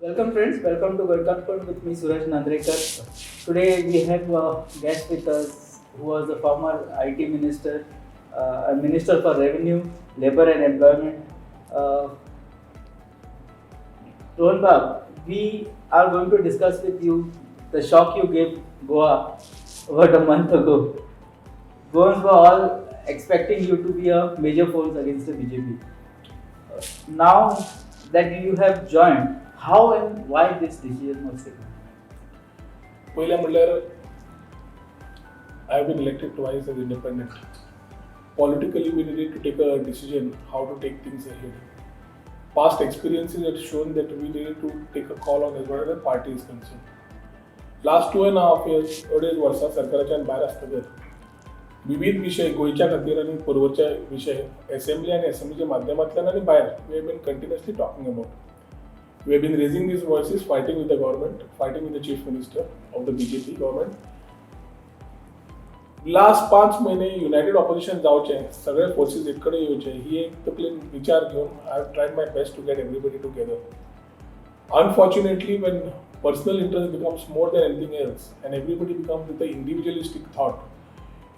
Welcome friends, welcome to Goemkarponn with me Suraj Nandrekar. Today we have a guest with us who was a former IT minister, a minister for revenue, labor and employment. Uh, Rohan Bab, we are going to discuss with you the shock you gave Goa about a month ago. Goans were all expecting you to be a major force against the BJP. Now that you have joined, how and why this decision was taken? पहिल्या म्हणल्यार I have been elected twice as independent. Politically, we needed to take a decision how to take things ahead. Past experiences have shown that we needed to take a call on as far as the party is concerned. Last 2.5 years, अडेच वर्सां सरकाराच्यान भायर आसतकच विविध विषय गोंयच्या खातीर आनी पर्वच्या विशय assembly आनी असेंब्लीच्या माध्यमांतल्यान आनी भायर we have been continuously talking about. We have been raising these voices, fighting with the government, fighting with the chief minister of the BJP government. Last 5 महिने युनायटेड ऑपोजिशन जावचे, सगळे फोर्सेस एक कडेन येवचे ही एक तकलेन विचार घेवन I have tried my best to get everybody together. Unfortunately, when personal interest becomes more than anything else and everybody becomes with the individualistic thought,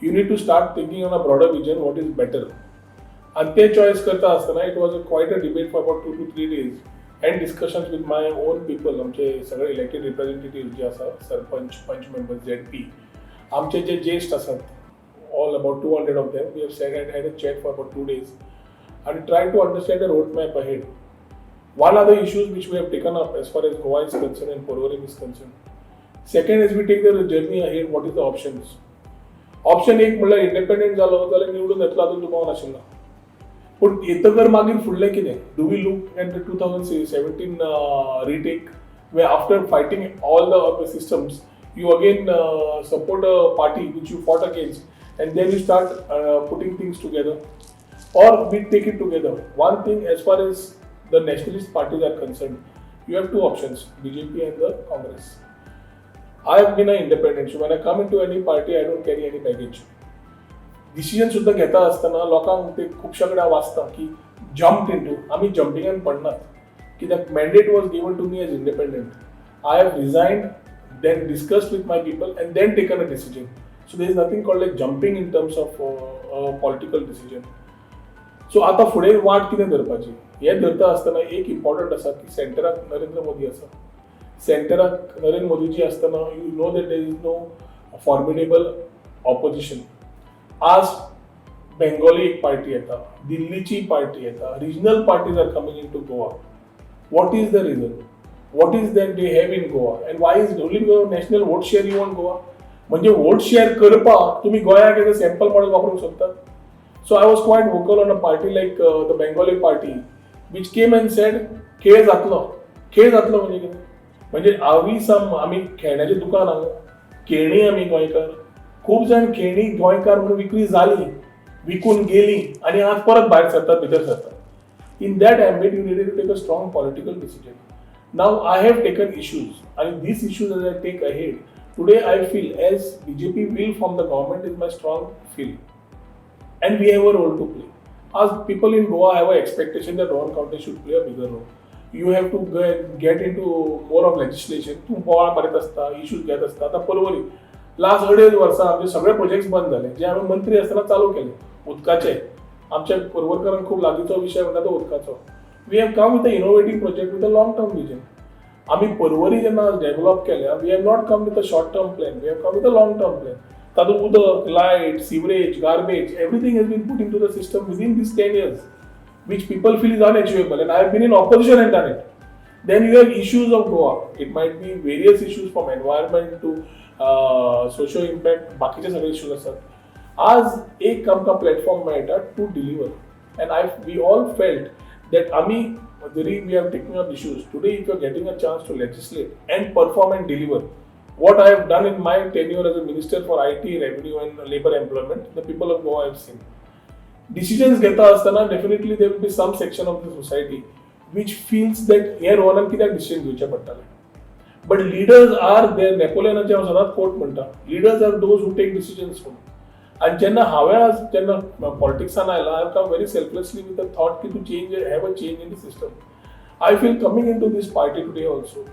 you need to start thinking on a broader vision what is better. And ते choice करता असताना it was quite a debate for about 2 to 3 days. And discussions with my own people, आमचे सगळे elected representative जे आसात, सरपंच, पंच members, ZP, आमचे जे ज्येष्ठ आसात, all about 200 of them, we have said and had a chat for about 2 days and tried to understand the roadmap ahead. One other issues which we have taken up as far as Goa is concerned and Porvorim is concerned. Second, as we take the journey ahead, what is the options? Option 1 म्हणल्यार independent जालो जाल्यार निवडून येतलो हातून दुबाव नाशिल्लो. पण येतकर मागीर फुडलें कितें? Do we look at the 2017 retake where after fighting all the systems you again support a party which you fought against and then you start putting things together, or we take it together. One thing as far as the nationalist parties are concerned, you have two options, BJP and the Congress. I have been an independent, so when I come into any party I don't carry any baggage. Decision सुद्धा घेता असताना लोकांक ते खुबशा कडेन वाचता की jumped into, आमी जम्पिंगान पडनात कित्याक mandate was given to me as independent. I have resigned, then discussed with my people and then taken a decision. So there is nothing called like jumping in terms of political decision. So आतां फुडें वाट कितें धरपाची हें धरता आसतना एक important आसा की सेंटराक नरेंद्र मोदी आसा. सेंटराक नरेंद्र मोदीजी आसतना you know that there is no formidable opposition. आज बेंगॉली एक पार्टी येता, दिल्लीची पार्टी येता, regional parties are coming in to Goa. What is the reason? What is that they have in Goa and why is only national vote share you want Goa? म्हणजे vote share करपाक तुम्ही गोंयाक as a sample model वापरूंक शकतात. So I was quite vocal on a party like the Bengali party which came and said खेळ जातलो. खेळ जातलो म्हणजे कितें? म्हणजे आमी खेळण्याचे दुकान हांगा, खेळणी आमी गोंयकार, खूप जाण खेळणी गोंयकार म्हणून विक्री जाली, विकून गेली आणि आज परत भायर सरतात, भितर सरतात. In that ambit you needed to take a strong political decision. Now I have taken issues आणि these issues as I take ahead today I feel as BJP will form the government is my strong feel and we have a role to play. As people in Goa have an expectation that ROHAN KHAUNTE should play a bigger role. You have to get into more of legislation. तू बोवाळ मारीत असता, issues घेत असता. आता Porvorim last 2.5 वर्सां आमचे सगळे प्रोजेक्ट्स बंद झाले जे आम्ही मंत्री असताना चालू केले. उदकाचे आमच्या पर्वरकरांक खूप लागीचो विषय म्हणटा तो उदकाचो. We have come with a innovative project with a long term vision. आम्ही परवरी जेन्ना डेव्हलप केल्या we have not come with a short term plan, we have come with a long term plan. तातूंत उदक, light, sewerage, garbage, everything has been put in to the system within these 10 years which people feel is unachievable and I have been in opposition and done it. Then you have issues of Goa. It might be various issues from environment to socio impact, बाकीचे सगळे issues असतात. आज एक आमकां platform मेळटा to deliver and we all felt that आमी जरी we have taken up issues today if you are getting a chance to legislate and perform and deliver what I have done in my tenure as a minister for IT, revenue and labor employment, the people of Goa have seen. Decisions घेता असताना definitely there will be some section of the society which feels that हे रोहनान कित्याक decision घेवचे पडटले. But leaders are there, नेपोलियनाचे हांव सदांच coat म्हणटा, leaders are those who take decisions from. And जेन्ना पॉलिटिक्सान आयला, I have come very selflessly with the thought to have a change in the system. I feel coming into this party today also,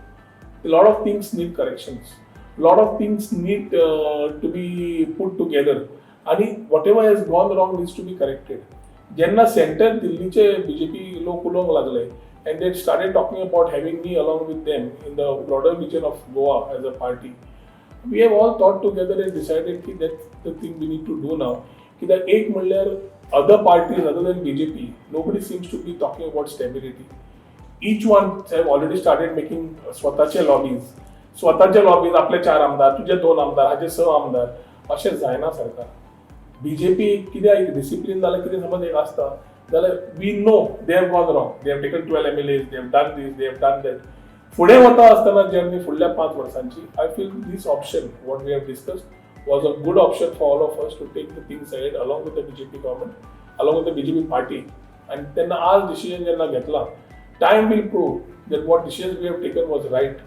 a lot of things need corrections. A lot of things need to be put together. And whatever has gone wrong needs to be corrected. Jenna center Dilliche BJP लोग oolong लागले, and they started talking about having me along with them in the broader vision of Goa as a party. We have all thought together and decided that that's the thing we need to do now. कि that एक म्हणल्यार other parties other than BJP, nobody seems to be talking about stability. Each one have already started making स्वतःचे lobbies. स्वतःचे lobbies आपले 4 आमदार, तुझे 2 आमदार, हाचे 6 आमदार, अशें जायना सरकार. BJP कितें डिसिप्लिन जाल्यार कितें समज एक आसता जाल्यार we know they have gone wrong. They have taken 12 MLAs, they have done this, they have done that. फुडें वता आसतना जर्नी फुडल्या 5 वर्सांची, I feel this option, what we have discussed, was a good option for all of us to take the things ahead along with the BJP government, along with the BJP party. And तेन्ना आज decision जेन्ना घेतला, time will prove that what decisions we have taken was right.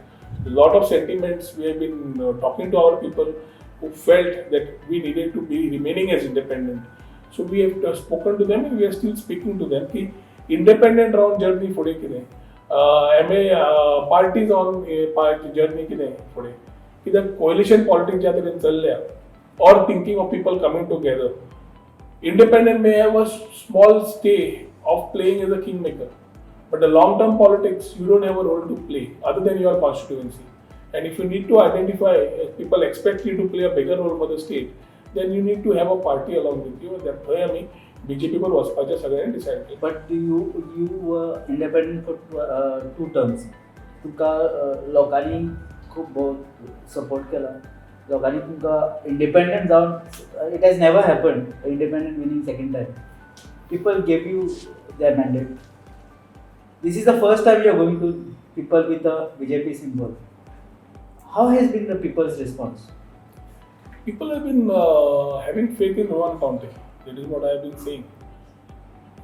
A lot of sentiments we have been talking to our people who felt that we needed to be remaining as independent. So we have spoken to them and we are still speaking to them कि independent round journey फुडें कितें, parties on journey कितें फुडें, कित्याक coalition politics ज्या तरेन चल्ल्या or thinking of people coming together. Independent may have a small stay of playing as a kingmaker. But the long-term politics, you don't have a role to play other than your constituency. And if you need to identify, if people expect you to play a bigger role for the state, then you need to have a party along with you. That way, I mean, BJP पर वचपाचें सगळ्यांनी decide केलें. But you were independent for 2 terms. तुका लोकांनी खूब support केला. लोकांनी तुमकां independent जावन, it has never happened, independent winning second time. People gave you their mandate. This is the first time you are going to people with a BJP symbol. How has been the people's response? People have been having faith in ROHAN KHAUNTE. That is what I have been saying.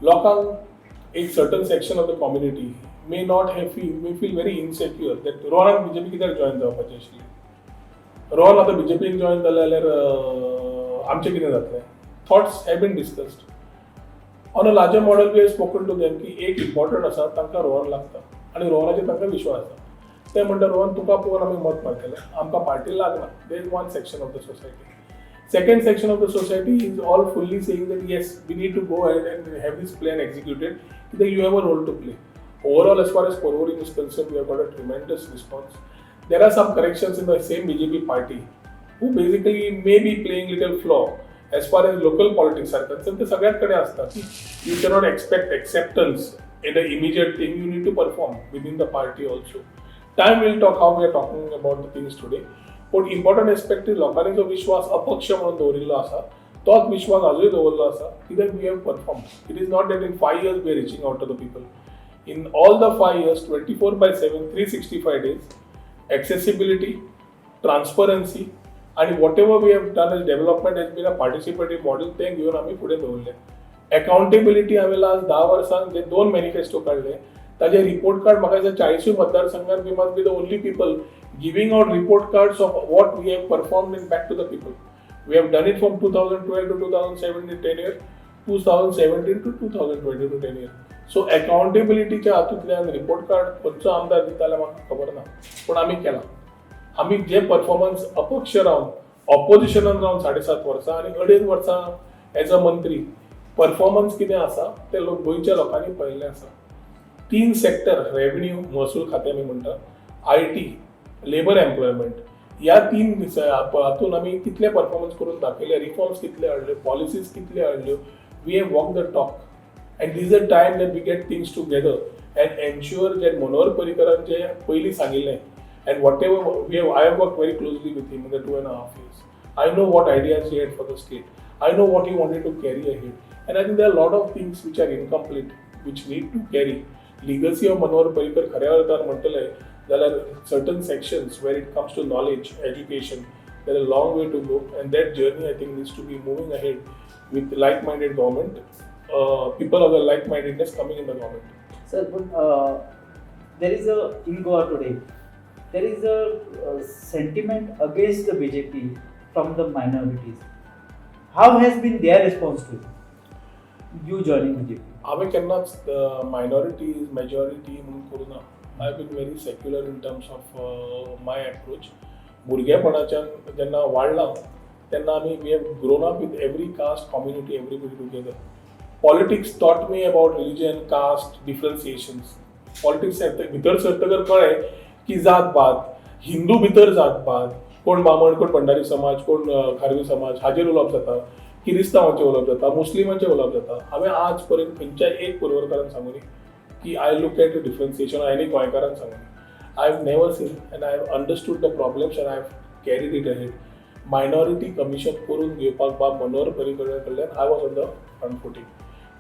Local, a certain section of the community may feel very insecure that ROHAN BJP कित्याक join जावपाचें आशिल्लें. ROHAN आतां BJP join जाल्यार आमचें कितें जातलें? Thoughts have been discussed. On a larger model, we have spoken to them की एक important आसा तांकां रोहन लागता आनी रोहनाचेर तांकां विश्वास आसा. ते म्हणटा रोहन तुका पळोवन आमी मत मारतले, आमकां पार्टी लागना. There is one section of the society. Second section of the society is all fully saying that yes, we need to go ahead and have this plan executed. That you have a role to play. Overall, as far as forwarding is concerned, we have got a tremendous response. There are some corrections in the same BJP party who basically may be playing little flaw. As far as local politics are concerned, ते सगळ्यांकडे असतात की you cannot expect acceptance in the immediate thing. You need to perform within the party also. Time will talk how we are talking about the things today. But important aspect is लोकांनी जो विश्वास अपक्ष म्हणून दवरिल्लो आसा, तोच विश्वास आजूय दवरलो आसा कित्याक we have performed. It is not that in 5 years we are reaching out to the people. In all the 5 years, 24/7, 365 days, accessibility, transparency, and whatever we have done as development has been a participatory model. ते घेऊन आम्ही पुढे दवरले. Accountability हांवें last 10 वर्सांक जे 2 manifesto काडले, ताजे report card म्हाका दिसता 40 मतदारसंघात we must be the only people giving out report cards of what we have performed in back to the people. We have done it from 2012 to 2017 tenure, 2017 to 2022 tenure. So accountability च्या हातूंतल्यान report card खंयचो आमदार दिताले म्हाका खबर ना, पण आमी केला. आमी जे परफॉर्मन्स अपक्ष रावन ऑपोजिशनान रावन 7.5 वर्सां आनी 2.5 वर्सां एज अ मंत्री परफॉर्मन्स कितें आसा ते गोंयच्या लोकांनी पळयल्लें आसा. 3 सेक्टर, रेव्हेन्यू, महसूल खातें आमी म्हणटा, IT, लेबर एम्प्लॉयमेंट, ह्या 3 हातून आमी कितले परफॉर्मन्स करून दाखयले, रिफॉर्म्स कितले हाडल्यो, पॉलिसीज कितले हाडल्यो. We have walk the talk and these a time that we get things together and ensure जे मनोहर पर्रीकरान जे पयलीं सांगिल्लें. And whatever I have worked very closely with him in the 2.5 years. I know what ideas he had for the state. I know what he wanted to carry ahead. And I think there are a lot of things which are incomplete, which need to carry. Legacy of Manohar Parrikar खऱ्या अर्थान म्हणटले जाल्यार certain sections where it comes to knowledge, education, there is a long way to go. And that journey I think needs to be moving ahead with like-minded government, people of the like-mindedness coming in the government. Sir, but there is in Goa today, there is a sentiment against the BJP from the minorities. How has been their response to you joining BJP? हांवें केन्नाच minorities majority म्हणून करूना. I have been very secular in terms of my approach. भुरगेपणाच्यान जेन्ना वाडलां तेन्ना आमी we have grown up with every caste community everybody together. Politics taught me about religion caste differentiations. Politics भितर सरतकर कळ्ळें की जात पात हिंदू भितर जात पात कोण बामण कोण भंडारी समाज कोण खारवी समाज हाजेर उलोवप जाता किरिस्तांवांचेर उलोवप जाता मुस्लिमांचेर उलोवप जाता. हांवें आज पर्यंत खंयच्याय एक परवरकारान सांगूनी की I look at the differentiation आनी गोंयकारान सांगूनी. I have never seen and I have understood the problems and I have carried it ahead. Minority commission करून घेवपाक बाब मनोहर पर्रीकर कडल्यान I was on the front footing.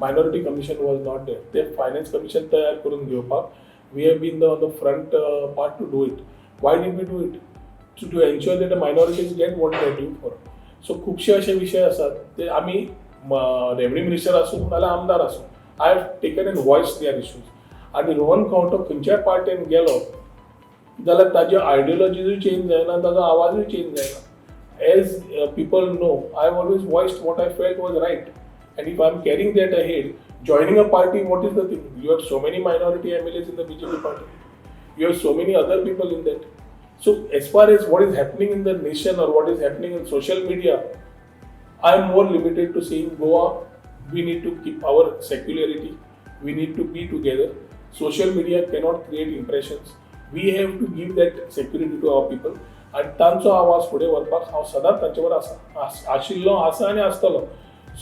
Minority commission was not there. ते finance commission तयार करून घेवपाक we have been on the front part to do it. Why did we do it? To ensure that the minorities get what they are due for. So खुबशे असे विशय आसात ते आमी रेवन्यू मिनिस्टर आसूं नाल्यार आमदार आसूं I have taken an voice their issues. आनी रोहन खंवटो खंयच्याय पार्टीन गेलो जाल्यार ताजी आयडियोलॉजीजूय चेंज जायना ताजो आवाजूय चेंज जायना. As people know I have always voiced what I felt was right. And if I'm carrying that ahead, joining a party, what is the thing? You have so many minority MLAs in the BJP party. You have so many other people in that. So as far as what is happening in the nation or what is happening in social media, I am more limited to saying Goa, we need to keep our secularity. We need to be together. Social media cannot create impressions. We have to give that security to our people. And तांचो आवाज फुडें व्हरपाक हांव सदांच तांचे बरोबर आशिल्लो आसा आनी आसतलो.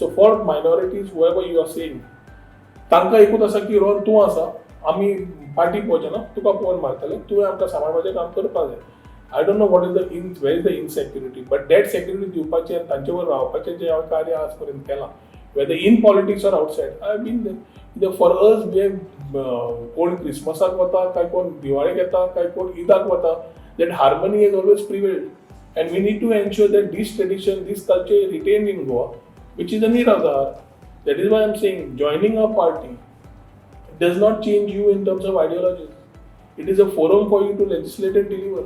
So for minorities, whoever you are saying, तांकां एकूच आसा की रोहन तूं आसा आमी पार्टी पळोवचे ना तुका पळोवन मारतले तुवें आमकां सांबाळपाचें काम करपाक जाय. I don't know what is the where is the insecurity but that security दिवपाचें आनी तांचे बरोबर रावपाचें जें हांवें कार्य आज पर्यंत केलां whether in politics or outside I have been there. For us we have कोण क्रिसमसाक वता काय कोण दिवाळेक येता काय कोण ईदाक वता that harmony is always prevailed and we need to ensure that these tradition these culture retain in Goa which is a nirazar. That is why I am saying joining a party does not change you in terms of ideology. It is a forum for you to legislate and deliver.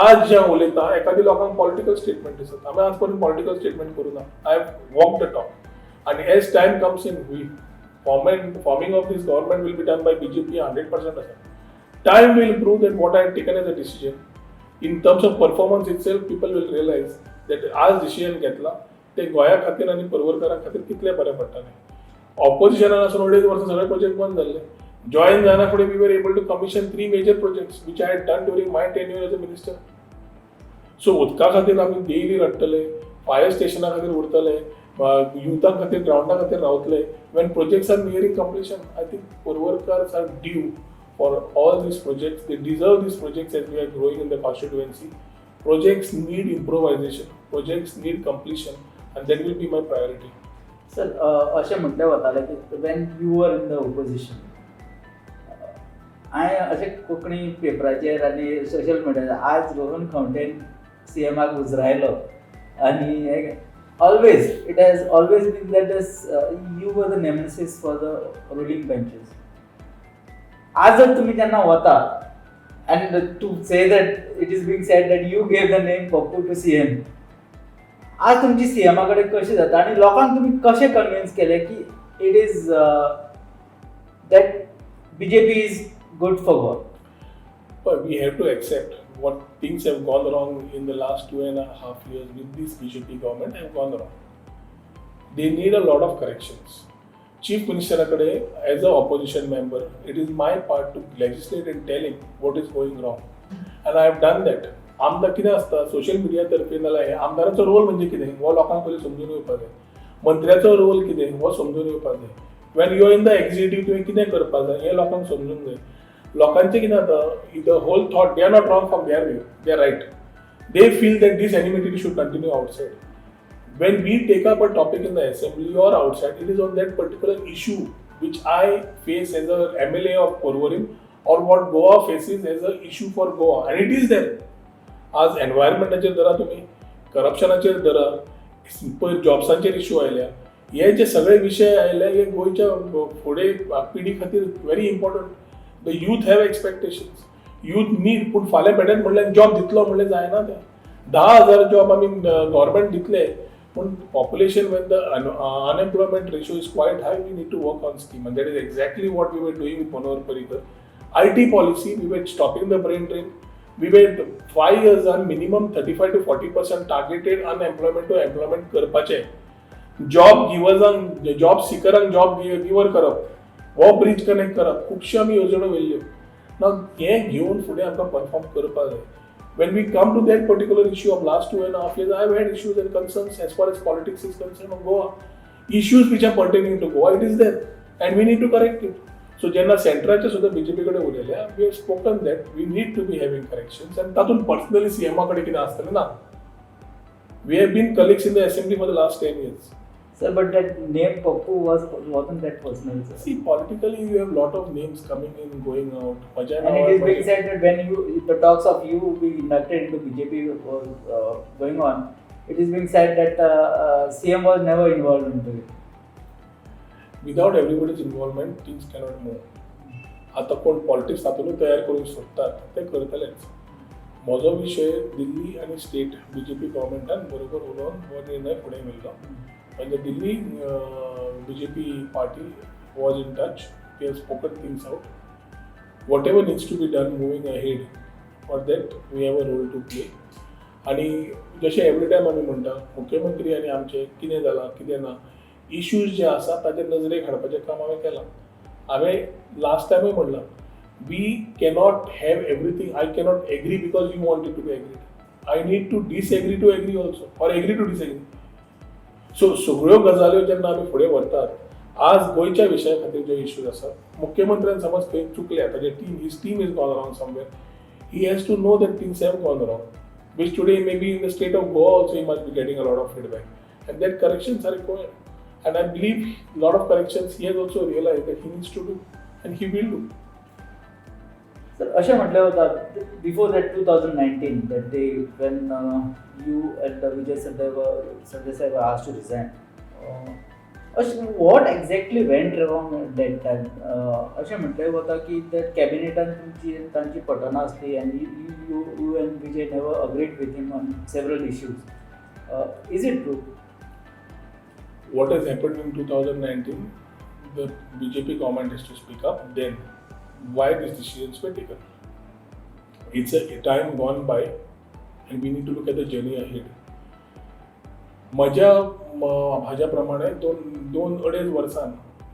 आज ज्या उलयता एखादी लोकांक political statement दिसता हांवें आज पर्यंत political statement करूना. I have walk the talk आनी as time comes in we forming of these government will be done by BJP 100% आसा. Time will prove that what I have taken as a decision in terms of performance itself people will realise that आज decision घेतला ते गोंया खातीर आनी परवरकारां खातीर कितले बरें पडटलें. ऑपोजिशनान आसून अडेज वर्सां सगळे प्रोजेक्ट बंद जाल्ले. जॉयन जायना फुडें we were able to commission 3 major projects which I had done during my tenure as a minister. So उदका खातीर आमी डेली रडटले फायर स्टेशना खातीर उरतले युथा खातीर ग्रावंडा खातीर रावतले. When projects are nearing completion I think Parvorkars are due for all these projects. They deserve these projects as we are growing in the constituency. Projects need improvisation. Projects need completion. And that will be my priority. Sir, अशें म्हटलें वतालें की when you were in the opposition, हांवें अशें कोंकणी पेपराचेर आनी social मिडियाचेर आज रोहन खंवटेन CMाक उजरायलो आनी always it has always been that you were the nemesis for the ruling benches. आज जर तुम्ही त्यांना वता and to say that it is being said that you gave the name Pappu to CM. आज तुमची सीएमाकडे कशी जाता आणि लोकांक तुम्ही कसे कन्विन्स केले की it is that BJP is good for Goa? But we have to accept what things have gone wrong in the last 2.5 years with this BJP government have gone wrong. They need a lot of corrections. Chief Minister akade, as an opposition member, it is my part to legislate and tell him what is going wrong. And I have done that. आमदार कितें आसता social media तर्फे नाल्यार हे आमदाराचो role म्हणजे कितें हो लोकांक पयलीं समजून येवपाक जाय. मंत्र्याचो रोल कितें हो समजून येवपाक जाय. When you are in the executive तुवें कितें करपाक जाय हें लोकांक समजूंक जाय. लोकांचें कितें जाता the whole thought they are not wrong from their view they are right. They feel that these enmity should continue outside. When we take up a topic in the assembly or outside, it is on that particular issue which I face as a MLA of Porvorim or what Goa faces as a issue for Goa, and it is there. आज एनवायरमेंटाचेर धरा तुम्ही, करप्शनाचेर धरा, पयर जॉब्सांचेर issue आयल्या, हे जे सगळे विशय आयले हे गोंयच्या फुडें पिढी खातीर very important. The youth have expectations. Youth need पूण फाल्यां पेड्यान म्हणल्यार जॉब दितलो म्हणल्यार जायना तें. 10,000 जॉब आमी गव्हर्मेंट दितले When population, when the unemployment ratio is quite high, we need to work on scheme, and that is exactly what we were doing with Manohar Parrikar. IT policy, we were stopping the brain drain. We were 5 years on minimum 35 to 40% targeted unemployment to employment करपाचे. Job गिवर्सांक, job सिकरांक job giver करप, हो bridge connect करप, खुबशे आमी येवजण्यो वेल्ल्यो. नाव हें घेवन फुडें आमकां परफॉर्म करपाक जाय. When we come to that particular issue of last 2.5 years, I have had issues and concerns as far as politics is concerned of Goa. Issues which are pertaining to Goa, it is there, and we need to correct it. So जेन्ना सेंट्राचे सुद्धा BJP कडेन उलयल्या, we have spoken that we need to be having corrections, and तातूंत personally सीएमा कडेन कितें आसतलें ना. We have been colleagues in the assembly for the last 10 years. Sir, but that name Pappu wasn't that personal, sir. See, politically you have lot of names coming in, going out. And it is being said that when the talks of you being inducted into BJP was going on, it is being said that CM was never involved into it. Without everybody's involvement, things cannot move. आता कोण politics तातूंत तयार करूंक सोदतात ते करतलेच. म्हजो विशय दिल्ली आनी स्टेट बीजेपी गव्हर्मेंटान बरोबर उलोवन हो निर्णय फुडें व्हेल्लो. When the Delhi BJP party was in touch, we have spoken things out. Whatever needs to be done moving ahead, for that we have a role to play. आणि जशें एवरी टायम आमी म्हणटा, मुख्यमंत्री आनी आमचे कितें जालां कितें ना, इश्यूज जे आसा ताचे नजरेक हाडपाचें काम हांवें केलां. हांवें लास्ट टायमूय म्हणलां, we cannot have everything. I cannot agree because you wanted to be agree. I need to disagree to agree also, or agree to disagree. So सगळ्यो गजाल्यो जेन्ना आमी फुडें व्हरतात, आज गोंयच्या विशया खातीर जे इश्यूज आसात, मुख्यमंत्र्यान समज खंय चुकल्या, ताजे his team is gone wrong somewhere, he has to know that things have gone wrong, which today maybe in the state of Goa also he must be getting a lot of feedback, and that corrections are required, and I believe a lot of corrections he has also realized that he needs to do, and he will do. Sir, अशें म्हटलें वता, before that 2019, that day when you and Vijay Sardesai were asked to resign, what exactly went wrong at that time? अशें म्हटलें वता की that cabinetan तांची पटना आसली, and you and Vijay never agreed with him on several issues. Is it true? What has happened in 2019? The BJP government has to speak up. Then, why these decisions were taken? It's a time gone by, and we need to look at the journey ahead. म्हज्या प्रमाणे दोन अडेज वर्सान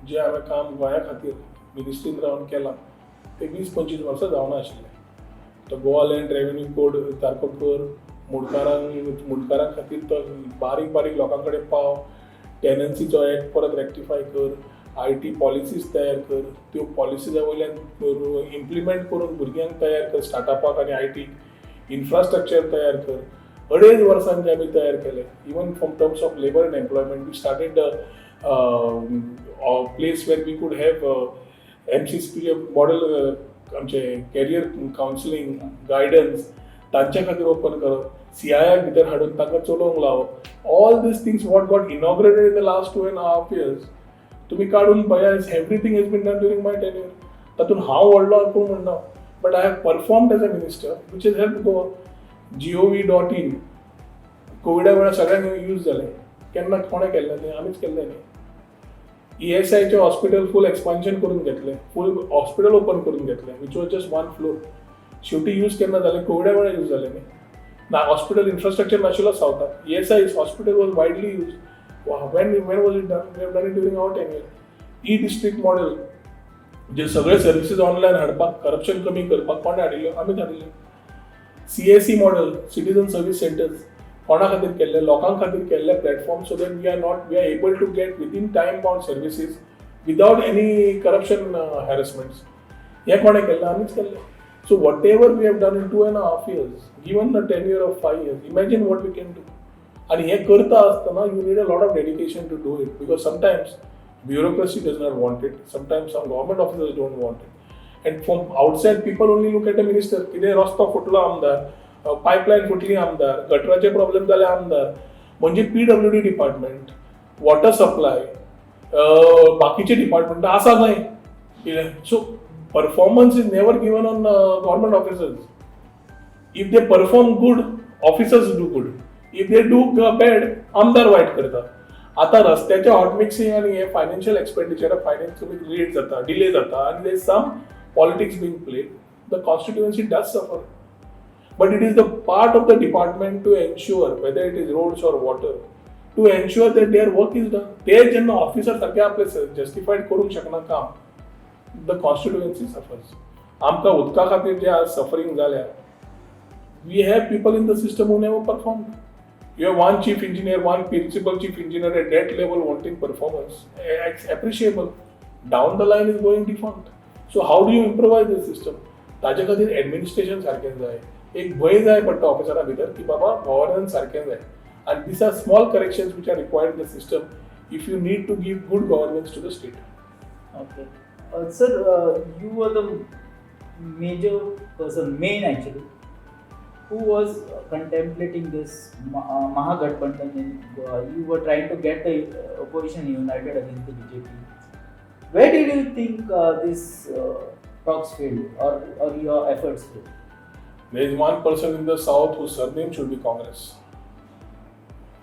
जे हांवें काम गोंया खातीर मिनिस्ट्रीन रावन केलां ते 20-25 वर्सां जावना आशिल्लें. तो गोवा लँड रेव्हेन्यू कोड सारको कर, मुडकारां खातीर तो बारीक बारीक लोकां कडेन पाव, टेनन्सीचो एक्ट परत रेक्टिफाय कर, IT पॉलिसीज तयार कर, त्यो पॉलिसीजा वयल्यान इम्प्लिमेंट करून भुरग्यांक तयार कर, स्टार्टअपाक आनी IT इन्फ्रास्ट्रक्चर तयार कर. अडेज वर्सांचे आमी तयार केले. Even from terms of labour and employment we started place where we could have MCC model, आमचे कॅरियर कावन्सिलींग गायडन्स तांच्या खातीर ओपन करप, CII भितर हाडून तांकां चलोवंक लावप. All these things what got inaugurated in the last 2.5 years तुम्ही काढून पळया. Everything has been done during my tenure. तातूंत हांव व्हडलो कोण म्हणना, but I have performed as a minister which is help Goa. gov.in कोविडा वेळार सगळ्यांक यूज जालें. केन्ना कोणें केल्लें न्ही, आमीच केल्लें न्ही. ESIचें हॉस्पिटल फूल एक्सपान्शन करून घेतलें, फूल हॉस्पिटल ओपन करून घेतलें, विच वॉज जस्ट 1 floor. शेवटी यूज केन्ना जालें, कोविडा वेळार यूज जालें न्ही. ना हॉस्पिटल इन्फ्रास्ट्रक्चर नाशिल्लो सावथाक. ESI hospital was widely use. When was it done? We have done it during our tenure. E-district model, जे सगळे सर्विसेस ऑनलायन हाडपाक, करप्शन कमी करपाक कोणे हाडिल्लो, आमीच हाडिल्ले. CSE model, citizen service centres, कोणा खातीर केल्ले, लोकां खातीर केल्ले platform, so that we are able to get within time bound services without any corruption harassments. हे कोणे केल्ले, आमीच केल्ले. So whatever we have done in 2.5 years, given the tenure of 5 years, imagine what we can do. आणि हे करता आसतना you need a lot of dedication to do it, because sometimes bureaucracy does not want it, sometimes some government officers don't want it, and from outside people only look at a minister, कितें रस्तो फुटलो आमदार, pipeline फुटली आमदार, गटराचे problem जाले आमदार. म्हणजे PWD department, water supply, बाकीचे डिपार्टमेंट आसा न्हय. So performance is never given on government officers. If they perform good, officers do good. If they do bad आमदार वाईट करता. आता रस्त्याच्या हॉटमिक्सिंग आणि हे फायनान्शियल एक्सपेंडिचर फायनान्स लेट जाता डिले जाता आणि there some politics being played. The constituency does suffer. But it is the part of the department to ensure, whether it is roads or water, to ensure that their work is done. ते जेन्ना officer सारखे आपले justified करूंक शकना काम, the constituency suffers. आमकां उदका खातीर जे आज सफरींग जाल्या, we have people in the system who never performed. You have one chief engineer, one principal chief engineer at that level wanting performance. It's appreciable. Down the line is going defunct. So how do you improvise the system? ताजे खातीर administration सारकें जाय. एक भय जाय पडटा ऑफिसरा भितर की बाबा गव्हर्नन्स सारकें जाय. And these are small corrections which are required in the system if you need to give good governance to the state. Okay. Sir, you were the major person, main actually, who was contemplating this Mahagathbandhan. You were trying to get the opposition united against the BJP. Where did you think this talks failed or your efforts failed? There is one person in the south whose surname should be Congress,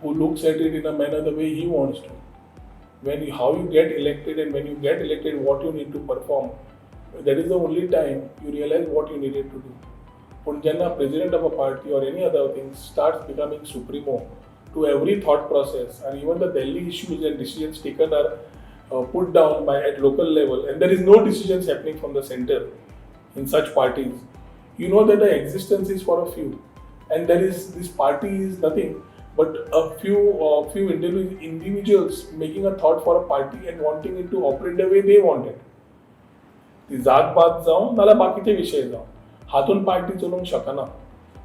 who looks at it in a manner the way he wants to. How you get elected and when you get elected, what you need to perform, that is the only time you realize what you needed to do. But when a president of a party or any other thing starts becoming supremo to every thought process, and even the Delhi issues and decisions taken are put down at local level, and there is no decisions happening from the center in such parties, you know that the existence is for a few, and there is this party is nothing but a few individuals making a thought for a party and wanting it to operate the way they want it. ती जात पात जावं नाल्यार बाकीचे विशय जावं, हातून party चलोवंक शकना.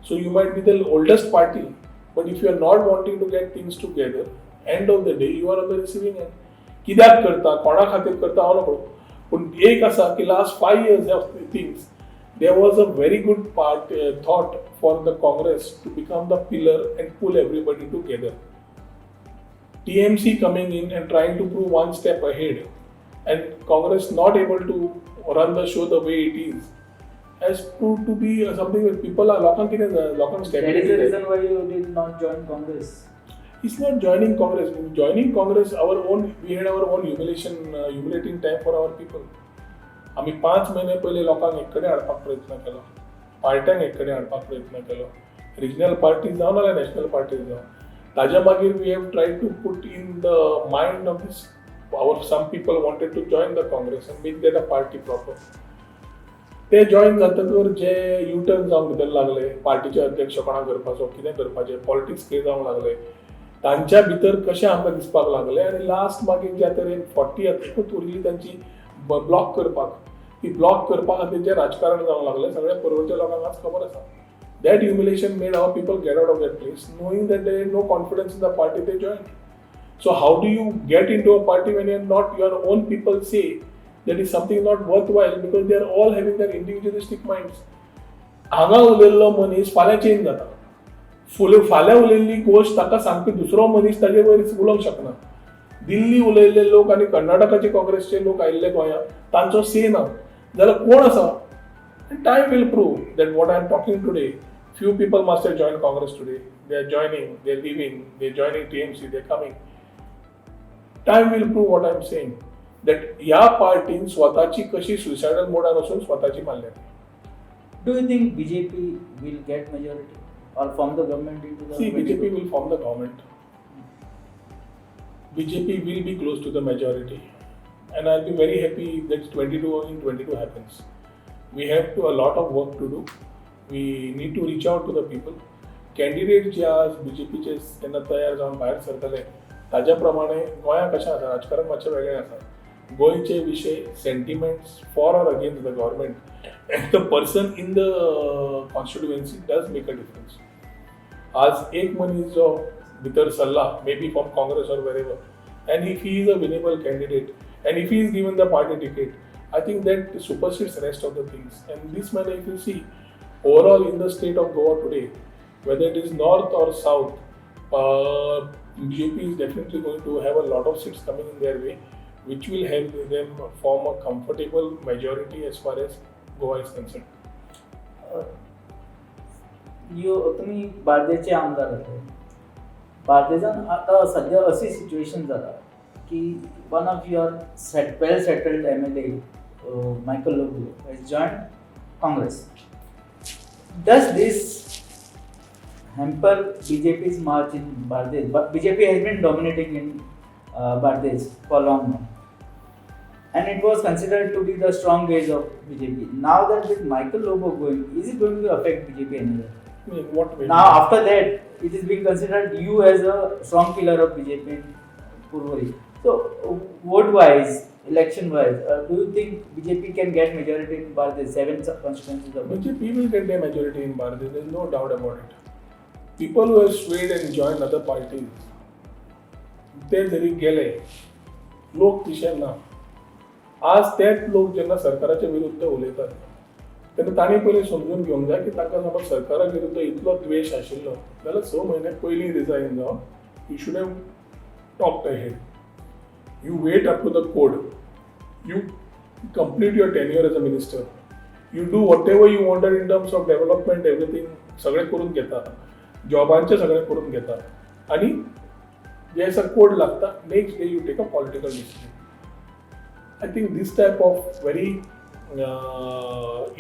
So you might be the oldest party, but if you are not wanting to get things together, end of the day you are on the receiving end. कित्याक करता, कोणा खातीर करता हांव नकळो, पूण एक आसा की last 5 years of things there was a very good thought for the Congress to become the pillar and pull everybody together. TMC coming in and trying to prove one step ahead, and Congress not able to run the show the way it is, has proved to be something that people are lokan step. That is the reason why you did not join Congress. It's not joining Congress. Joining Congress, we had our own humiliating time for our people. आम्ही 5 महिने पहिले लोकांक एक कडेन हाडपाक प्रयत्न केलो, पार्ट्यांक एक कडेन हाडपाक प्रयत्न केलो, रिजनल पार्टीज जावं नाल्यार नॅशनल पार्टीज जावं. ताज्या मागीर we have tried to put in the mind of this some people wanted to join the Congress and make that a party proper. ते जॉइन जातकर जे युटर्न जावंक भितर लागले, पार्टीचे अध्यक्ष कोणाक करपाचो, कितें करपाचें, पॉलिटिक्स कितें जावंक लागले, तांच्या भितर कशें आमकां दिसपाक लागलें आनी लास्ट मागीर ज्या तरेन 40 अत्यंत उरिल्ली तांची ब्लॉक करपाक, ती ब्लॉक करपा खातीर जे राजकारण जावंक लागलें सगळ्या परवरच्या लोकांक आज खबर आसा. That humiliation made our people get out of that place, knowing that there is no confidence in the party they joined. So how do you get into a party when your own people say that is something not worthwhile because they are all having their individualistic minds. हांगा उलयल्लो मनीस फाल्यां change जाता. फाल्यां उलयल्ली गोश्ट ताका सांगपी दुसरो मनीस ताजे वयर उलोवंक शकना. दिल्ली उलयल्ले लोक आनी कर्नाटकाचे काँग्रेसचे लोक आयिल्ले गोंयांत तांचो से ना जाल्यार कोण आसा? Time will prove that what I am talking today, few people must have joined Congress today. They are joining, they are leaving, they are joining TMC, they are coming. Time will prove what I am saying. That ह्या पार्टीन स्वताची कशी suicidal मोडान वचून स्वताची मारल्या. Do you think BJP will get majority or form the government in 2022? See, BJP will form the government. BJP will be close to the majority. And I'll be very happy that 22 happens. We have a lot of work to do. We need to reach out to the people. Candidates जे आज BJPचे तेन्ना तयार जावन भायर सरतले ताज्या प्रमाणे गोंयांत कशें आसा राजकारण मातशें वेगळें आसा. गोंयचे विशय sentiments for or against the government and the person in the constituency does make a difference. आज एक मनीस जो भितर सरला may be from Congress or wherever and if he is a winnable candidate and if he is given the party ticket, I think that supersedes the rest of the things. And this manner, if you see, overall in the state of Goa today, whether it is north or south, BJP is definitely going to have a lot of seats coming in their way, which will help them form a comfortable majority as far as Goa is concerned. तुम्ही बार्देचे आमदार होते. बार्देजान आता सध्या अशी situation जाता की one of your well settled MLA, Michael Lobo, has joined Congress. Does this hamper BJP's march in Bardez? But BJP has been dominating in Bardez for long now, and it was considered to be the strong base of BJP. Now that with Michael Lobo going, is it going to affect BJP anywhere? In what way? Now after that, it is being considered you as a strong pillar of BJP in Purvari. So vote-wise, election-wise, do you think BJP can get majority in Bardez, 7 constituencies of BJP will get their majority in Bardez, there is no doubt about it. People who have swayed and joined other parties, ते जरी गेले, लोक तशे ना. आज तेच लोक जेन्ना सरकाराच्या विरुद्ध उलयतात तेन्ना तांणी पयलीं समजून घेवंक जाय की तांकां समज सरकारा विरुद्ध इतलो द्वेश आशिल्लो जाल्यार 6 म्हयने पयलीं रिजायन जावन you should have talked ahead. You wait up to the code. You complete your tenure as a minister. You do whatever you wanted in terms of development, everything. सगळे करून घेता. जॉबांचे सगळे करून घेता. आणि जैसा कोड लागता, next day you take a political decision. I think this type of very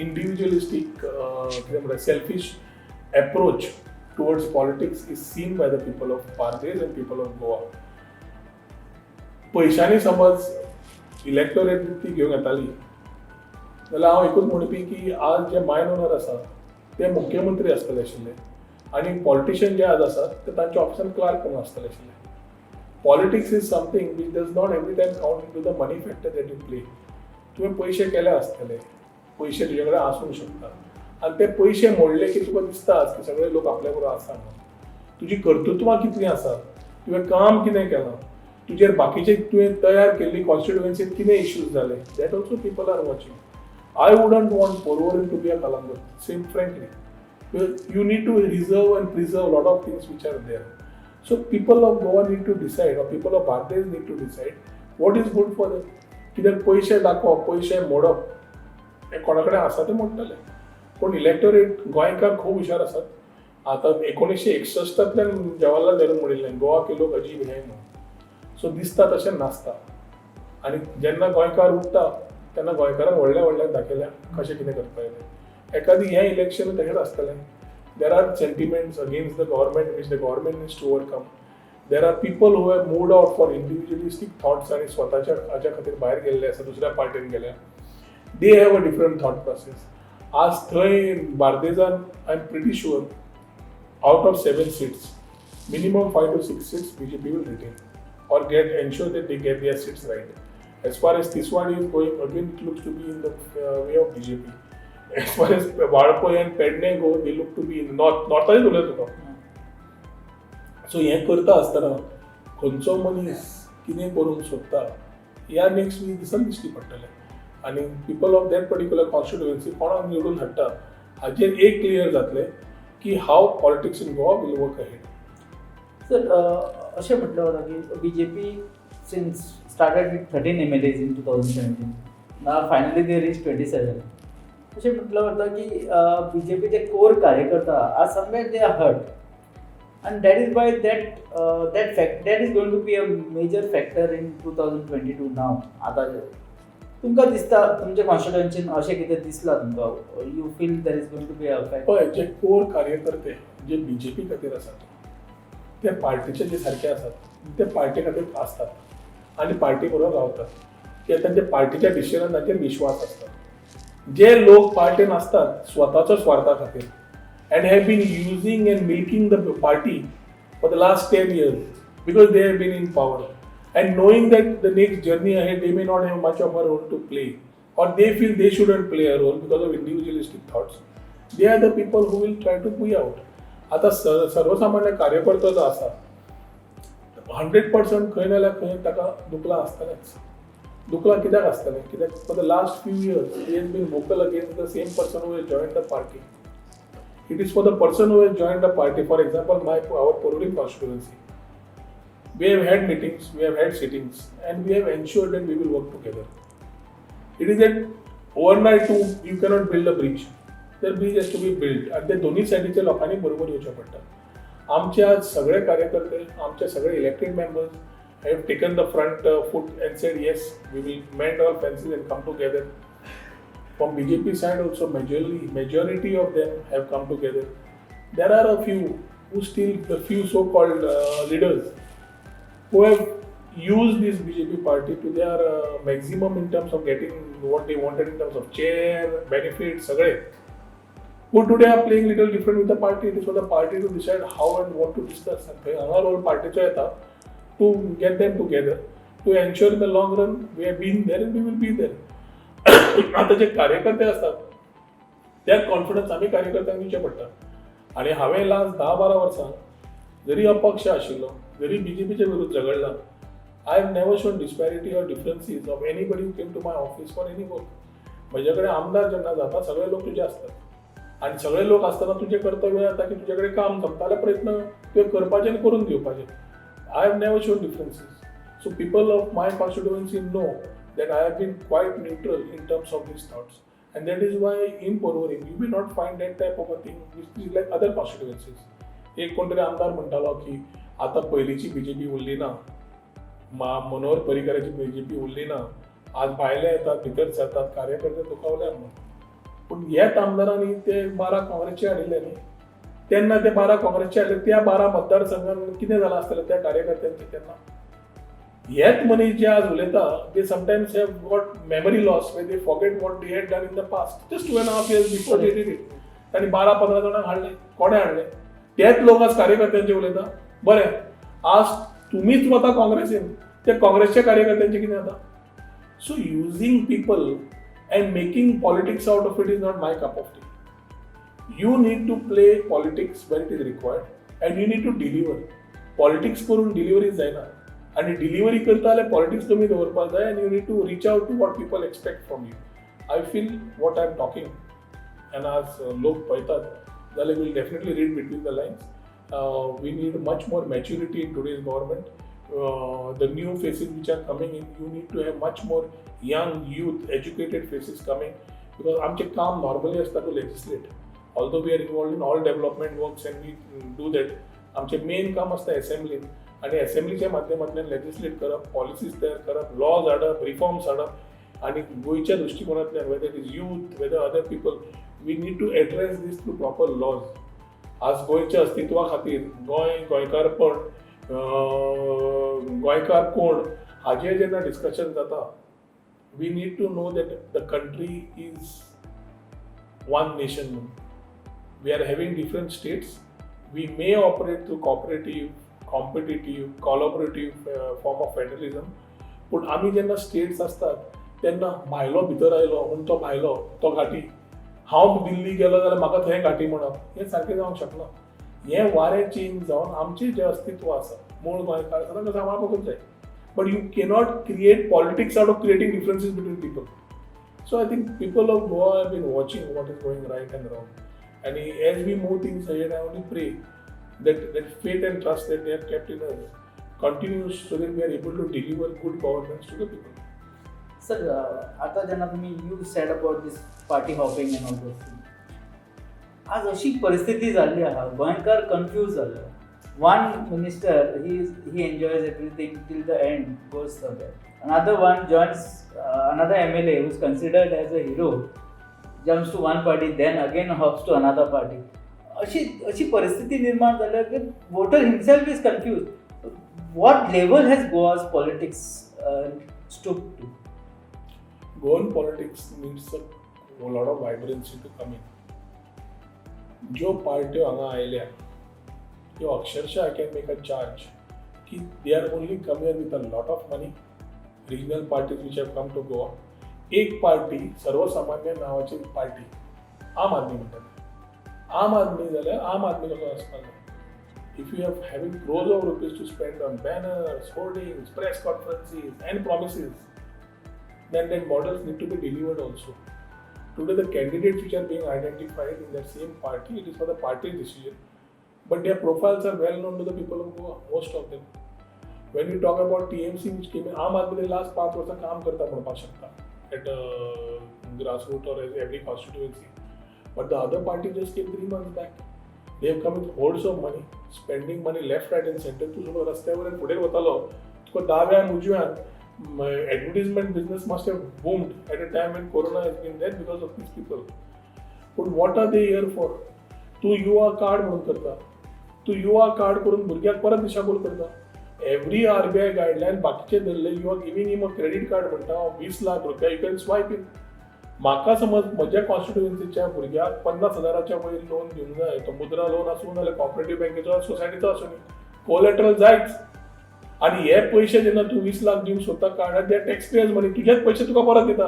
individualistic, selfish approach towards politics is seen by the people of Bardez and people of Goa. पयशांनी समज इलेक्टोरेट ती घेवंक येताली जाल्यार हांव एकूच म्हणपी की आज जे मायन ओनर आसा ते मुख्यमंत्री आसतले आशिल्ले आनी पॉलिटिशियन जे आज आसात ते तांच्या ऑफिसान क्लार्क म्हणून आसतले आशिल्ले. Politics is something which does not every time count in to the money factor that you play. तुवें पयशे केले आसतले, पयशे तुजे कडेन आसूंक शकता आनी ते पयशे मोडले की तुका दिसता की सगळे लोक आपल्या बरोबर आसा म्हणून. तुजी कर्तृत्वां कितलीं आसा, तुवें काम कितें केलां, तुजेर बाकीचे तुवें तयार केल्ली कॉन्स्टिट्युएन्सीत कितें इश्यूज जाले, that also people are watching. I wouldn't want Porvorim to be a Calangute, same frankly. You need to reserve and preserve a lot of things which are there. So people of Goa need to decide, or people of Bardez need to decide what is good for them. कित्याक पयशे दाखोवप, पयशे मोडप हे कोणा कडेन आसा ते मोडटले. पूण electorate गोंयकार खूब हुशार आसात. आतां 1961तल्यान जवाहरलाल नेहरू म्हणिल्लें गोवा के लोक अजीब है म्हणून. सो दिसता तशें नासता. आनी जेन्ना गोंयकार उठता तेन्ना गोंयकारांक व्हडल्या व्हडल्यान दाखयल्या कशें कितें करता येता. एखादी हें इलेक्शन तशेंच आसतलें. There are sentiments against the government which the government needs to overcome. There are people who have moved out for individualistic thoughts आनी स्वताच्या हाच्या खातीर भायर गेल्ले आसा, दुसऱ्या पार्टीन गेल्या. They have a different thought process. आज थंय बार्देजान I am pretty sure out of 7 seats, minimum 5 to 6 seats BJP will retain or ensure that they get their seats right. As far as Tiswadi is going, again it looks to be in the way of BJP. As far as Vadapoi and Pedne go, they look to be in north-north उलयत तुका. सो हें करता आसतना खंयचो मनीस कितें करूंक सोदता ह्या नेक्स्ट वीक दिसान दिश्टी पडटलें. आनी people of that particular constituency कोणाक निवडून हाडटा हाचेर एक क्लियर जातलें की how politics in Goa will work ahead. Sir अशें म्हटलें वता की BJP since started with 13 MLAs in 2017. Now finally they reached 27. अशें म्हटलं वता की BJP चे कोर कार्यकर्ता आज somewhere they are hurt, and that is why that is going to be a major factor in 2022 now. आता तुमकां दिसता तुमच्या कॉन्स्टिट्युएन्सीन अशें कितें दिसलां तुमकां, you feel there is going to be a fact? पळय, जे कोर कार्यकर्ते जे BJP खातीर आसात ते पार्टीचे जे सारके आसात ते पार्टी खातीर आसतात आनी पार्टी बरोबर रावतात कित्याक तांच्या पार्टीच्या डिसिजनाचेर विश्वास आसता. जे लोक पार्टीन असतात स्वताच्या स्वार्था खातीर and have been using and milking the party for the last 10 years because they have been in power, and knowing that the next journey ahead they may not have much of a role to play, or they feel they shouldn't play a role because of individualistic thoughts, they are the people who will try to pull out. आता सर्वसामान्य कार्यकर्तो जो आसा 100% खंय नाल्यार खंय ताका दुखला आसतलेच. दुखला कित्याक आसतलें कित्याक for the last few years he has been vocal against the same person who has joined the party. It is for the person who has joined the party. For example, our Poruri constituency. We have had meetings, we have had sittings, and we have ensured that we will work together. It is that overnight you cannot build a bridge. The bridge has to be built. And the दोन्ही साइडीच्या लोकांनी बरोबर येवचें पडटा. आमचे आज सगळे कार्यकर्ते, आमचे सगळे elected members have taken the front foot and said yes, we will mend all fences and come together. From BJP side also, majority of them have come together. There are a few who still, the few so-called leaders who have used this BJP party to their maximum in terms of getting what they wanted in terms of chair, benefits, sagre. Who today are playing little different with the party. It is for the party to decide how and what to discuss. And our role party to get them together, to ensure in the long run we have been there and we will be there. आता जे कार्यकर्ते असतात त्या confidence आम्ही कार्यकर्त्यांक दिवचे पडटा. आणि हांवें last 10-12 वर्सां जरी अपक्ष आशिल्लो, जरी बीजेपीचे विरुद्ध झगडला, I have never shown disparity or differences of anybody who came to my office for any work. म्हजे कडेन आमदार जेन्ना जाता सगळे लोक तुजे असतात आणि सगळे लोक असताना तुझे कर्तव्य जाता की तुजे कडेन काम जमता जाल्यार प्रयत्न तुवें करपाचे आनी करून दिवपाचे. I have never shown differences. So people of my constituency know that I have been quite neutral in terms of these thoughts. And that is why in Porvorim you will not find that type of a thing which is like other constituencies. एक कोणतरी आमदार म्हणटालो की आता पयलींची BJP उरली ना, मनोहर पर्रीकराची BJP उरली ना, आज भायले येतात, भितर सरतात, कार्यकर्ते दुखावले म्हणून. पूण ह्याच आमदारांनी ते 12 काँग्रेसचे हाडिल्ले न्ही, तेन्ना ते 12 काँग्रेसचे आले, त्या 12 मतदारसंघांत कितें जालां आसतलें त्या कार्यकर्त्यांचें तेन्ना. हेच मनीस जे आज उलयता, they sometimes have got memory loss way they forget what they had done in the past just 2.5 years before they did it. तांणी 12-15 जाणांक हाडले. कोणे हाडले? तेच लोक आज कार्यकर्त्यांचे उलयता. बरें, आज तुमीच वता काँग्रेसीन, त्या काँग्रेसच्या कार्यकर्त्यांचे कितें जाता? So using people and making politics out of it is not my cup of tea. You need to play politics when it is required and you need to deliver. Politics करून delivery जायना आणि delivery करता जाल्यार politics कमी दवरपाक जाय and you need to reach out to what people expect from you. I feel what I am talking and as लोक पळयतात जाल्यार will definitely read between the lines. We need much more maturity in today's government. The new faces which are coming in, you need to have much more young youth educated faces coming because आमचे काम normally असता to legislate. Although we are involved in all development works and we do that, आमचे main काम असतं असेंब्लीन आणि असेंब्लीच्या माध्यमातल्यान legislate करप, policies तयार करप, लॉज हाडप, रिफॉर्म्स हाडप आणि गोंयच्या दृष्टिकोनांतल्यान whether it is youth whether other people we need to address these through proper laws. आज गोंयच्या अस्तित्वा खातीर गोंयकारपण, गोंयकार कोण हाजेर जेन्ना डिस्कशन जाता, we need to know that the country is one nation म्हणून. We are having different states. We may operate through cooperative, competitive, collaborative form of federalism. पण आम्ही जेन्ना स्टेट्स असतात तेन्ना भायलो भितर आयलो म्हणून तो भायलो तो घाटी, हांव दिल्ली गेलो जाल्यार म्हाका थंय घाटी म्हणप, हें सारकें जावंक शकना. हें वारें चेंज जावन आमचें जें अस्तित्व आसा मूळ गोंयकार आसा ताका सांबाळपाकूच जाय. But you cannot create politics out of creating differences between people. So I think people of Goa have been watching what is going right and wrong. And as we move things ahead, I only pray that faith and trust that they have kept in us continues so that we are able to deliver good governance to the people. Sir, आता जेन्ना तुम्ही you said about this party hopping and all those things. आज अशी परिस्थिती झाली आहे, गोंयकार confuse झाले. One minister he enjoys everything till the end, goes somewhere. Another one joins another MLA who is considered as a hero. Jumps to one party, then again hops to another party. अशी परिस्थिती निर्माण झाली की voter himself is confused. What level has Goa's politics stooped to? Goan politics needs a lot of vibrancy to come in. जो पार्ट्यो हांगा आयल्या त्यो अक्षरशः I can make a charge की they are only come here with a lot of money. Regional parties which have come to Goa. एक party सर्वसामान्य नावाची party आम आदमी म्हणटात. आम आदमी जाल्यार आम आदमी कसो आसपाक जाय. If you have having crores of rupees to spend on banners, hoardings, press conferences and promises, then that models need to be delivered also. Today the candidates which are being identified in that same party, it is for the party decision, but their profiles are well known to the people of Goa, most of them. When we talk about TMC which came in, आम आदमी last 5 वर्सां काम करता म्हणपाक शकता at grassroots or every constituency, but the other party just came 3 months back. They have come with hordes of money, spending money left, right and center. तू समज रस्त्यावर फुडें वतालो तुका दाव्यान उजव्यान advertisement business must have boomed at a time when Corona has been there because of these people. But what are they here for? तू युवा card म्हणून करता, तू युवा कार्ड करून भुरग्याक परत दिशाभूल करता. Every RBI guideline बाकीचे धरले, you are giving him a credit card म्हणटा 20 लाख रुपया, you can swipe it. म्हाका समज म्हज्या कॉन्स्टिट्युएन्सीच्या भुरग्याक 50,000च्या वयर लोन दिवंक जाय, तो मुद्रा लोन आसूं नाल्यार कॉपरेटिव्ह बँकेचो सोसायटीचो आसूं न्ही, कोलेटरल जायच. आणि हे पयशे जेन्ना तूं 20 लाख दिवंक सोदता कार्डार, ते टॅक्स पेयर्स मनी, तुजेच पयशे तुका परत दिता.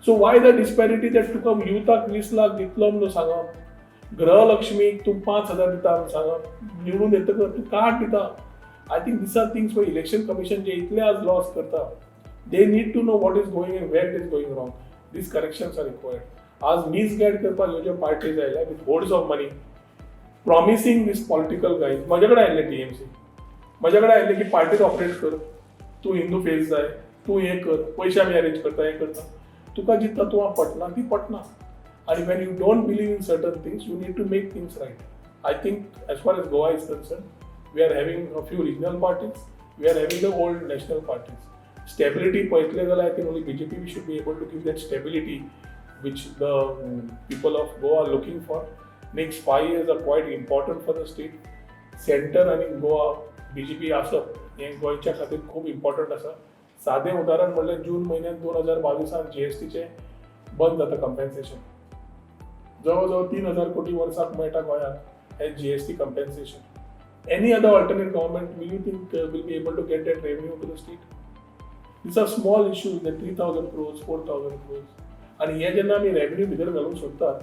सो वाय द डिस्पॅरिटी दॅट तुका युथाक 20 लाख दितलो म्हणून सांगप, गृहलक्ष्मीक तूं 5,000 दिता म्हणून सांगप, निवडून येतकच तूं कार्ड दिता. I think this are things for election commission जे इतले आज लॉस करता. They need to know what is going and where it is going wrong. These corrections are required. आज misguide करपाक ह्यो ज्यो parties आयल्या with hordes of money, promising these political guys. माझ्या कडेन आयले TMC, माझ्या कडेन आयले की पार्टीत ऑपरेट कर, तूं हिंदू फेस जाय, तूं हें कर, पयशे आमी अरेंज करता, हें करता. तुका जितता तुका पटना ती Patna. And when you don't believe in certain things, you need to make things right. I think as far as Goa is concerned, we are having a few regional parties, we are having the old national parties. Stability पळयतले जाल्यार I think only BJP we should be able to give that stability which the people of Goa are looking for. Next 5 years are quite important for the state. Center आणि Goa BJP आसप हें गोंयच्या खातीर खूब important आसा. सादें उदाहरण म्हणल्यार जून म्हयन्यात 2022 GSTचे बंद जाता कंपेन्सेशन. जवळ जवळ 3,000 कोटी वर्साक मेळटा गोंयाक हें GST compensation. Any other alternate government will you think will be able to get that revenue to the state? These are small issues, that 3,000 crores, 4,000 crores. आणि हे जेन्ना आमी रेव्हेन्यू भितर घालूंक सोदतात,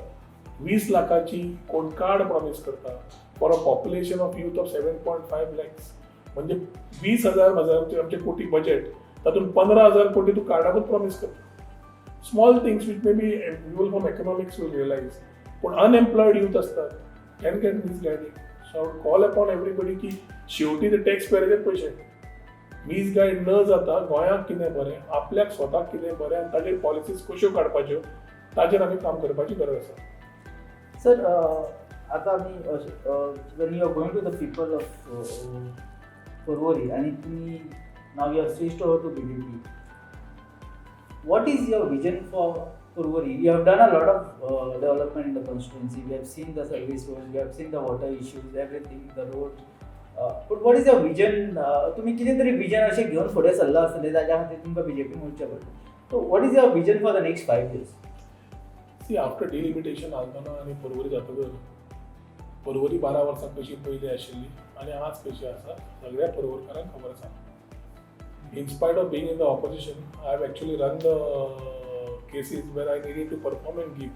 20 लाखाची कोण कार्ड प्रॉमिस करता for a population of youth of 7.5 lakhs. म्हणजे 20,000 आमचे कोटी बजेट, तातूंत 15,000 कोटी तूं कार्डाकूच प्रॉमिस करता. Small things which may be people from economics will realise. पूण अनएम्प्लॉयड यूथ असतात, can get misguided. So I would call upon everybody की शेवटी ते टॅक्स पेयराचे पयशे मिसगायड न जाता गोंयाक कितें बरें, आपल्याक स्वताक कितें बरें आनी ताजेर पॉलिसीज कश्यो काडपाच्यो, ताजेर आमी काम करपाची गरज आसा. सर, आता आमी when you are going to the people of Porvorim आणि तुम्ही now you have switched over to BJP, what is your vision for Porvorim? You have done a lot of development in the constituency. We have seen the service roads, we have seen the water issues, everything, the roads. But what is your vision? तुम्ही कितें तरी vision अशें घेवन फुडें सरला आसतलें ताच्या खातीर तुमकां BJP वचचें पडलें. So what is your vision for the next 5 years? See, after delimitation Aldona आनी पर्वरी जातकर पर्वरी 12 वर्सां कशी पयली आशिल्ली आनी आज कशी आसा सगळ्या पर्वरकारांक खबर आसा. In spite of being in the opposition, I have actually run the cases where I needed to perform and give.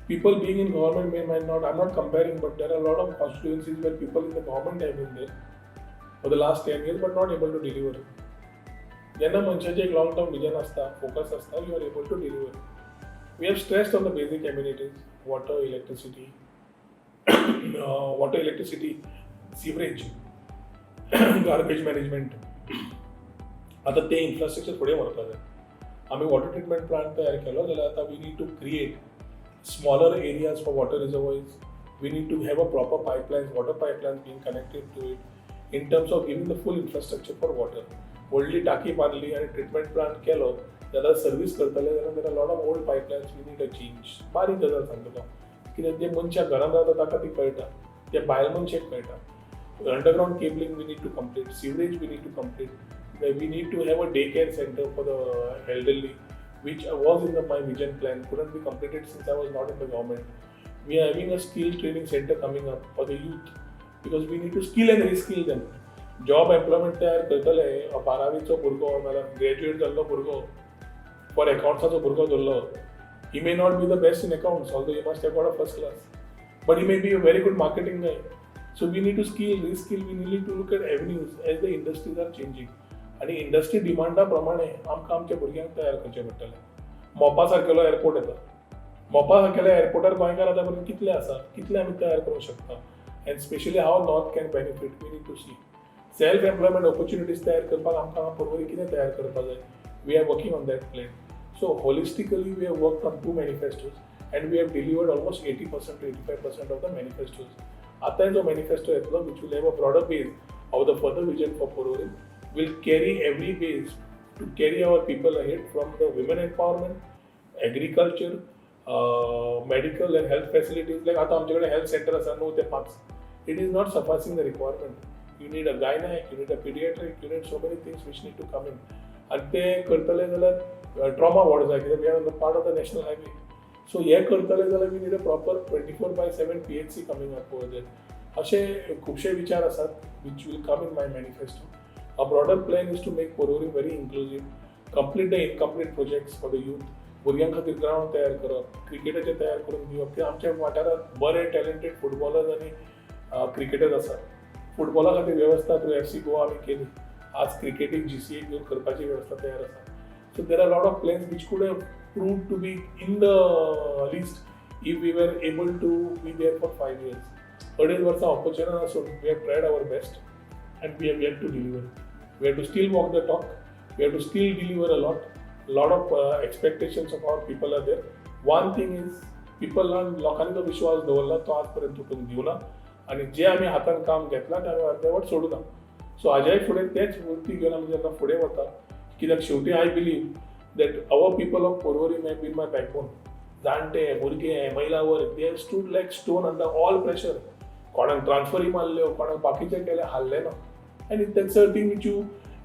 People being in government might not, I'm not comparing, but there are a lot of constituencies where people in the government have been there for the last 10 years but not able to deliver. Jenna manchache ek long term vision asta, focus asta, you are able to deliver. We have stressed on the basic amenities, water, electricity, sewerage, garbage management. आता ते infrastructure फुडें व्हरपा जाय. आमी water treatment plant तयार केलो जाल्यार आता we need to create smaller areas for water reservoirs. We need to have a proper pipelines, water pipelines being connected to it in terms of giving the full infrastructure for water. Only टाकी बांधली आणि treatment plant केलो जाल्यार service करतले जाल्यार there are a lot of old pipelines we need a change. बारीक गजाल सांगता कित्याक ते मनशाक घरांत रावता ताका ती कळटा, ते भायल मनशाक कळटा. Underground cabling we need to complete, sewerage we need to complete. We need to have a daycare center for the elderly, which was in my vision plan, couldn't be completed since I was not in the government. We are having a skill training center coming up for the youth because we need to skill and reskill them. Job employment तयार करतले 12वीचो भुरगो नाल्यार graduate जाल्लो भुरगो for अकाउंट्साचो भुरगो धरलो. He may not be the best in accounts, although he must have got a first class. But he may be a very good marketing guy. So we need to skill, reskill, we need to look at avenues as the industries are changing. आणि industry डिमांडा प्रमाणे आमकां आमच्या भुरग्यांक तयार करचें पडटलें. Mopa सारकेलो airport येता, मोपा सारकेल्या एअरपोर्टार गोंयकार आतां पर्यंत कितले आसा, कितले आमी तयार करूंक शकता. And especially how north can benefit, we need to see self employment opportunities तयार करपाक आमकां पर्वरी कितें तयार करपाक जाय. We are working on that plan. So holistically we have worked on 2 manifestos. and we have delivered almost 80% to 85% of the manifestos. आता जो manifesto येतलो, which will have a broader base of the further vision for Pororim, will carry every base to carry our people ahead from the women empowerment, agriculture, medical and health facilities. Like आता आमच्याकडे health center असा 9 ते 5. It is not sufficing the requirement. You need a gynec, you need a pediatric, you need so many things which need to come in. And ते करतले जाल्यार trauma wards आहे कित्याक we are part of the national highway. So हे करतले जाल्यार we need a proper 24/7 PHC coming up over there. असे खूपशे विचार आसात which will come in my manifesto. A broader plan is to make Pororim very inclusive, complete the incomplete projects for the youth. भुरग्यां खातीर ground तयार करप, क्रिकेटाचे तयार करून दिवप की आमच्या वाठारांत बरे टॅलेंटेड फुटबॉलर्स आनी क्रिकेटर्स आसात. फुटबॉला खातीर वेवस्था थ्रू FC गोवा आमी केली. आज क्रिकेटीक GCA घेवन करपाची वेवस्था तयार आसा. So there are a lot of plans which could have proved to be in the list if we were able to be there for 5 years. 2.5 वर्सां ऑपॉर्च्युनिटी आसून we have tried our best and we have yet to deliver. We have to still walk the talk. We have to still deliver a lot. Lot of expectations of our people are there. One thing is people लोकांनी जो विश्वास दवरला तो आज पर्यंत तुटूंक दिवना आणि जे आमी हातान काम घेतला ते आमी अर्देवट सोडूना. सो हाज्याय फुडें तेच वृत्ती घेवन आमी जेन्ना फुडें वता कित्याक शेवटी I believe that our people of Porvorim have been my backbone. जाणटे भुरगे महिला वर्ग they stood like stone under all pressure. कोणाक ट्रान्सफरी मारल्यो, कोणाक बाकीचे केले हाल्ले ना. And that's a thing which you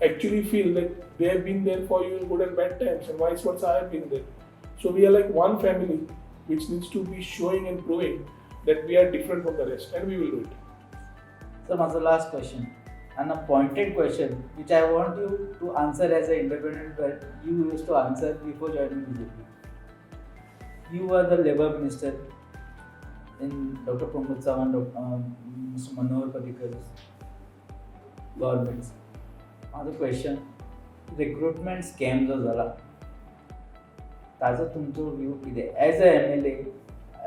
actually feel that they have been there for you in good and bad times, and vice versa I have been there. So we are like one family which needs to be showing and proving that we are different from the rest, and we will do it. So my last question, and a pointed question which I want you to answer as an independent, but you used to answer before joining BJP. You were the Labour Minister in Dr. Pramod Sawan, Mr. Manohar Parrikar's governments. माझो question, recruitment scam जो जाला ताजो तुमचो view कितें? As a MLA,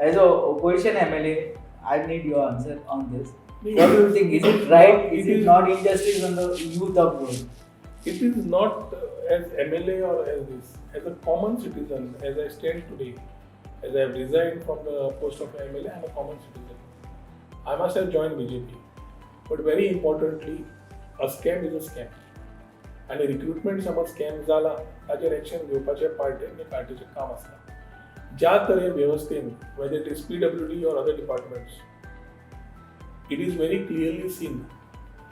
as a opposition MLA, I need your answer on this. What do you think? Is it right? Is it not injustice on the youth of Goa? It is not as MLA or as this. As a common citizen, as I stand today, as I have resigned from the post of MLA, I am a common citizen. I must have joined BJP. But very importantly, a scam is a scam. आणि recruitment समज scam जाला ताचेर action घेवपाचें पार्टीचें काम आसता. ज्या तरेन वेवस्थेन whether it is PWD or other departments, it is very clearly seen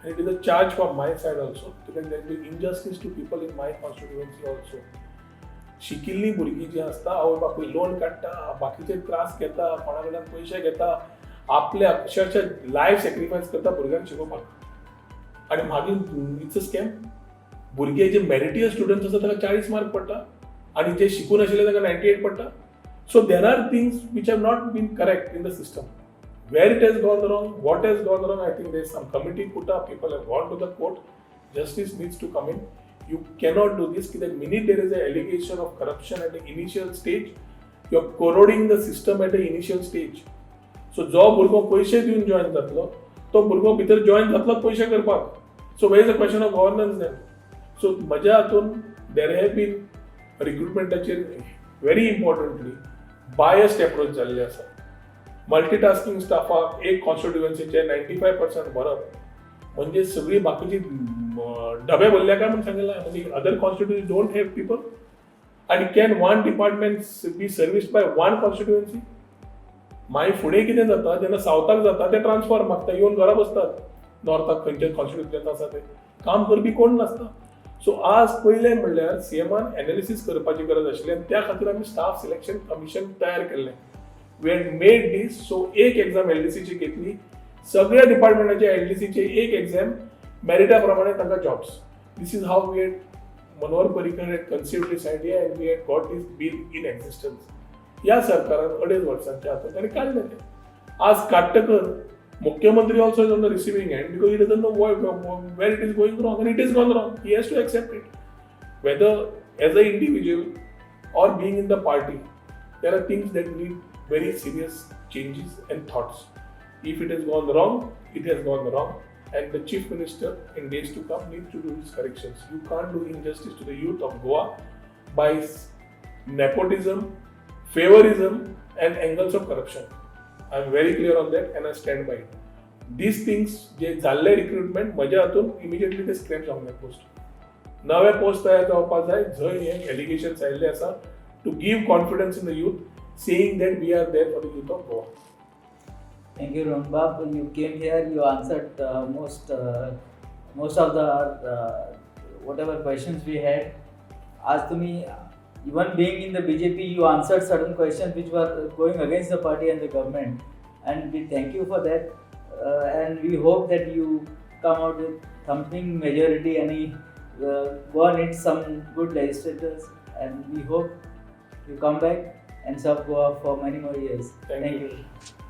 and it is a charge from my side also because there will be injustice to people in my constituency also. शिकिल्लीं भुरगीं जीं आसता आवय बापूय loan काडटा, बाकीचे त्रास घेता, कोणा कडल्यान पयशे घेता, आपले अक्षरशः लायफ सॅक्रिफायस करता भुरग्यांक शिकोवपाक आनी मागीर इट्स अ स्कॅम. भुरगे जे मेरिटियस स्टुडंट्स आसा ताका 40 मार्क पडटा आनी जे शिकून आशिल्ले ताका 98 पडटा. So there are things which have not been correct in the system. Where it has gone wrong, what has gone wrong, I think there is some committee put up, people have gone to the court, justice needs to come in. You cannot do this. The minute there is an allegation of corruption at the initial stage, you are corroding the system at the initial stage. So जो भुरगो पैसे दिवन join जातलो तो भुरगो भितर join जातलो पैसे करपाक. So where is the question of governance then? So म्हज्या हातून there have been recruitmentaचेर very importantly biased approach जाल्ले आसा. मल्टीटास्किंग स्टाफाक एक कॉन्स्टिट्युएन्सीचे 95% भरप म्हणजे सगळी बाकीची डबे भरल्या काय म्हणून सांगितलं. म्हणजे other constituency don't have people आणि can one department be serviced by one constituency. मागीर फुडें कितें जाता जेन्ना सावथाक जाता ते ट्रान्सफर मागता येवन घरा बसतात. नॉर्थाक खंयचे कॉन्स्टिट्युएन्सी आसा ते काम करपी कोण नासता. सो आज पयलें म्हणल्यार CMन एनालिसीस करपाची गरज आशिल्ली आनी त्या खातीर आमी स्टाफ सिलेक्शन कमिशन तयार केल्लें. वी हॅड मेड दीस. सो एक एग्जाम LDCची घेतली, सगळ्या डिपार्टमेंटाचे LDCचे एक एग्जाम मेरिटा प्रमाणे तांकां jobs. This is how we had Manohar Parrikar had conceived this idea and we had got this bill in existence. ह्या सरकारान 2.5 वर्सांच्या हातूंत ताणें काडलें तें. आज काडटकर मुख्यमंत्री also is on the receiving end because he doesn't know where it is going wrong and it is gone wrong. He has to accept it. Whether as an individual or being in the party, there are things that need very serious changes and thoughts. If it has gone wrong, it has gone wrong, and the Chief Minister in days to come needs to do his corrections. You can't do injustice to the youth of Goa by nepotism, favorism, and angles of corruption. I'm very clear on that and I stand by it. These things जे झाले recruitment म्हज्या हातून immediately ते scrap जावंक जाय post. नवे post तयार जावपाक जाय जंय हे एलिगेशन्स आयिल्ले आसा to give confidence in the youth, saying that we are there for the youth of Goa. Thank you, Rohan Bab. You came here, you answered most of the whatever questions we had. As to me, even being in the BJP, you answered certain questions which were going against the party and the government, and we thank you for that. And we hope that you come out with thumping majority. Goa needs some good legislators, and we hope you come back and serve Goa for many more years. Thank you. you.